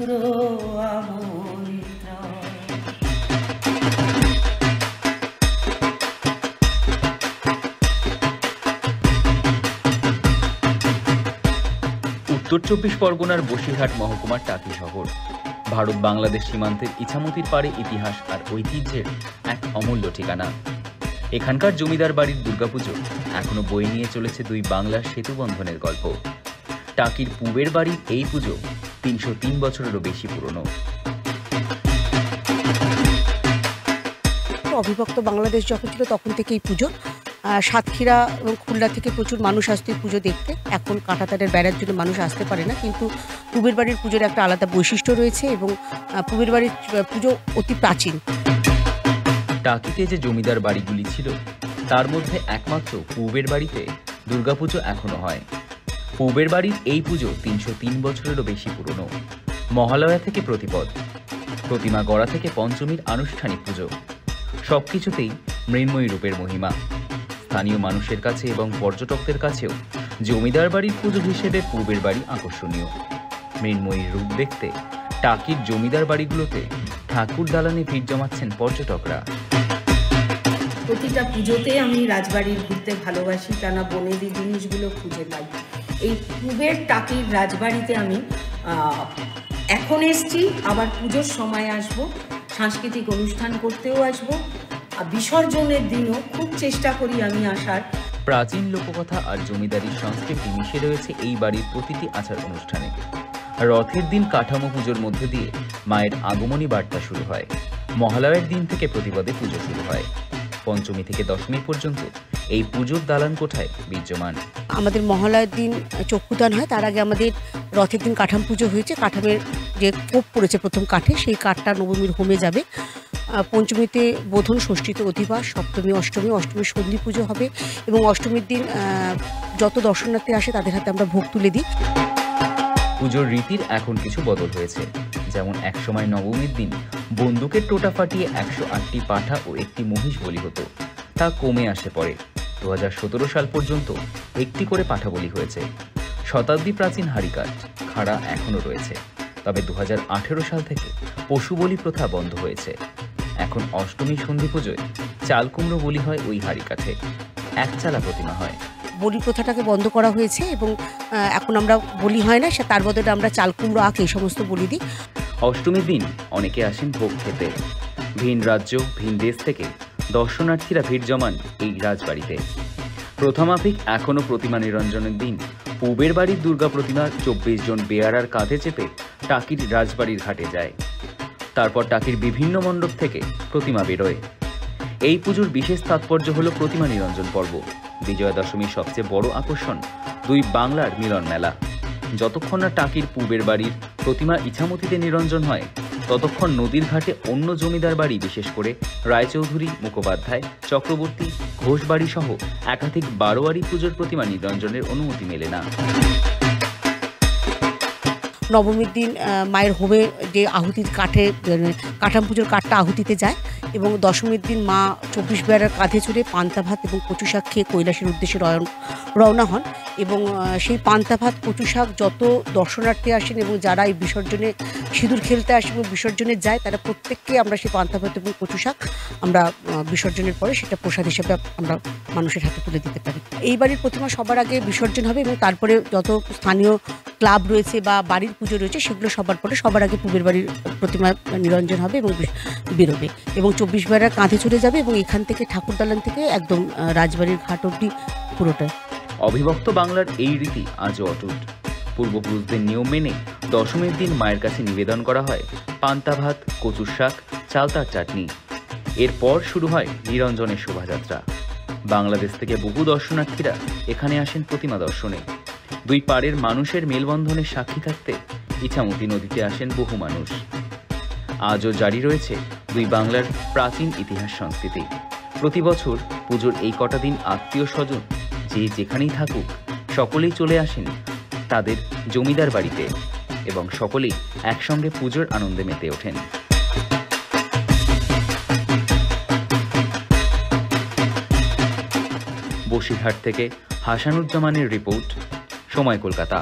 পুরো আমন্ত্রণ। উত্তর চব্বিশ পরগনার বসিরহাট মহকুমার টাকি শহর ভারত বাংলাদেশ সীমান্তের ইছামতির পাড়ে ইতিহাস আর ঐতিহ্যের এক অমূল্য ঠিকানা। এখানকার জমিদার বাড়ির দুর্গাপুজো এখনো বয়ে নিয়ে চলেছে দুই বাংলার সেতু বন্ধনের গল্প। টাকির পূবের বাড়ির এই পুজো ৩০৩ বছরেরও বেশি পুরনো। অবিভক্ত বাংলাদেশ যখন ছিল তখন থেকে এই পুজো সাতক্ষীরা এবং খুলনা থেকে প্রচুর মানুষ আসতো এই পুজো দেখতে। এখন কাঁটাতারের বেড়ার জন্য মানুষ আসতে পারে না, কিন্তু পূবের বাড়ির পুজোর একটা আলাদা বৈশিষ্ট্য রয়েছে এবং পূবের বাড়ির পুজো অতি প্রাচীন। টাকিতে যে জমিদার বাড়িগুলি ছিল তার মধ্যে একমাত্র পূবের বাড়িতে দুর্গাপুজো এখনো হয়। পূবের বাড়ির এই পুজো ৩০৩ বছরেরও বেশি পুরনো। মহালয়া থেকে প্রতিপদ, প্রতিমা গড়া থেকে পঞ্চমীর আনুষ্ঠানিক পুজো, সবকিছুতেই মৃন্ময়ী রূপের মহিমা। স্থানীয় মানুষের কাছে এবং পর্যটকদের কাছেও জমিদার বাড়ির পুজো হিসেবে পূবের বাড়ি আকর্ষণীয়। মৃন্ময়ীর রূপ দেখতে টাকির জমিদার বাড়িগুলোতে ঠাকুর দালানে ভিড় জমাচ্ছেন পর্যটকরা। প্রতিটা পুজোতে আমি রাজবাড়ির ঘুরতে ভালোবাসি, কেননা বনেদি জিনিসগুলো খুঁজে পাই। এই পূবের টাকির রাজবাড়িতে আমি এখন এসছি, আবার পুজোর সময় আসব, সাংস্কৃতিক অনুষ্ঠান করতেও আসব, বিসর্জনের দিনও খুব চেষ্টা করি আমি আসার। প্রাচীন লোককথা আর জমিদারির সংস্কৃতি মিশে রয়েছে এই বাড়ির প্রতিটি আচার অনুষ্ঠানে। রথের দিন কাঠামো পুজোর মধ্য দিয়ে মায়ের আগমনী বার্তা শুরু হয়। মহালয়ার দিন থেকে প্রতিপদে পুজো শুরু হয়। পঞ্চমী থেকে দশমী পর্যন্ত এই পুজোর দালান কোঠায় বিদ্যমান। আমাদের মহালয়ার দিন চক্ষুদান হয়, তার আগে আমাদের রথের দিন কাঠাম পুজো হয়েছে। কাঠামের যে কোপ পড়েছে প্রথম কাঠে, সেই কাঠটা নবমীর হোমে যাবে। পঞ্চমীতে বোধন, ষষ্ঠীতে অধিবাস, সপ্তমী অষ্টমীর সন্ধি পুজো হবে এবং অষ্টমীর দিন যত দর্শনার্থী আসে তাদের হাতে আমরা ভোগ তুলে দিই। পুজোর রীতির এখন কিছু বদল হয়েছে, যেমন একসময় নবমীর দিন বন্দুকের টোটা ফাটিয়ে ১০৮টি পাঠা ও একটি মহিষ বলি হতো, তা কমে আসে পরে। ২০১৭ সাল পর্যন্ত একটি করে পাঠা বলি হয়েছে। শতাব্দী প্রাচীন হাড়িকাঠ খাড়া এখনো রয়েছে, তবে ২০১৮ সাল থেকে পশু বলি প্রথা বন্ধ হয়েছে। এখন অষ্টমী সন্ধি পুজোয় চাল কুমড়ো বলি হয় ওই হাড়িকাঠে, একচালা প্রতিমা হয়। বলি প্রথাটাকে বন্ধ করা হয়েছে এবং এখন আমরা বলি হয় না, সে তার বদলে আমরা চাল কুমড়ো, আখ এই সমস্ত বলি দিই। অষ্টমীর দিন অনেকে আসেন ভোগ খেতে। ভিন রাজ্য, ভিন দেশ থেকে দর্শনার্থীরা ভিড় জমান এই রাজবাড়িতে। প্রথমাফিক এখনও প্রতিমা নিরঞ্জনের দিন পূবের বাড়ির দুর্গা প্রতিমা ২৪ জন বেয়ারার কাঁধে চেপে টাকির রাজবাড়ির ঘাটে যায়। তারপর টাকির বিভিন্ন মণ্ডপ থেকে প্রতিমা বেরোয়। এই পুজোর বিশেষ তাৎপর্য হল প্রতিমা নিরঞ্জন পর্ব। বিজয়া দশমীর সবচেয়ে বড় আকর্ষণ দুই বাংলার মিলন মেলা। যতক্ষণ না টাকির পূবের বাড়ির প্রতিমা ইছামতিতে নিরঞ্জন হয়, ততক্ষণ নদীর ঘাটে অন্য জমিদার বাড়ি, বিশেষ করে রায়চৌধুরী, মুখোপাধ্যায়, চক্রবর্তী, ঘোষ বাড়ি সহ একাধিক বারোয়ারি পুজোর প্রতিমা নিরঞ্জনের অনুমতি মেলে না। নবমীর দিন মায়ের হোমে যে আহুতির কাঠে, কাঠাম পুজোর কাঠটা আহুতিতে যায় এবং দশমীর দিন মা ২৪ বেড়ার কাঁধে চড়ে পান্তা ভাত এবং কচু শাক খেয়ে কৈলাসের উদ্দেশ্যে রওনা হন এবং সেই পান্তা ভাত, কচু শাক যত দর্শনার্থী আসেন এবং যারা এই বিসর্জনে সিঁদুর খেলতে আসে এবং বিসর্জনে যায়, তারা প্রত্যেককে আমরা সেই পান্তা ভাত এবং কচু শাক আমরা বিসর্জনের পরে সেটা প্রসাদ হিসেবে আমরা মানুষের হাতে তুলে দিতে পারি। এই বাড়ির প্রতিমা সবার আগে বিসর্জন হবে এবং তারপরে যত স্থানীয় ক্লাব রয়েছে বা বাড়ির পুজো রয়েছে সেগুলো সবার আগে পূবের বাড়ির প্রতিমা নিরঞ্জন হবে এবং বেরোবে এবং ২৪ বেড়ার কাঁধে চলে যাবে এবং এখান থেকে ঠাকুর দালান থেকে একদম রাজবাড়ির ঘাট অবধি পুরোটা। অবিভক্ত বাংলার এই রীতি আজও অটুট। পূর্বপুরুষদের নিয়ম মেনে দশমীর দিন মায়ের কাছে নিবেদন করা হয় পান্তা ভাত, কচুর শাক, চালতার চাটনি। এরপর শুরু হয় নিরঞ্জনের শোভাযাত্রা। বাংলাদেশ থেকে বহু দর্শনার্থীরা এখানে আসেন প্রতিমা দর্শনে। দুই পাড়ের মানুষের মেলবন্ধনের সাক্ষী থাকতে ইছামতি নদীতে আসেন বহু মানুষ। আজও জারি রয়েছে দুই বাংলার প্রাচীন ইতিহাস সংস্কৃতি। প্রতি বছর পুজোর এই কটা দিন আত্মীয় স্বজন যে যেখানেই থাকুক, সকলেই চলে আসেন তাদের জমিদার বাড়িতে এবং সকলেই একসঙ্গে পুজোর আনন্দে মেতে ওঠেন। বসিরহাট থেকে হাসানুজ্জামানের রিপোর্ট, সময় কলকাতা।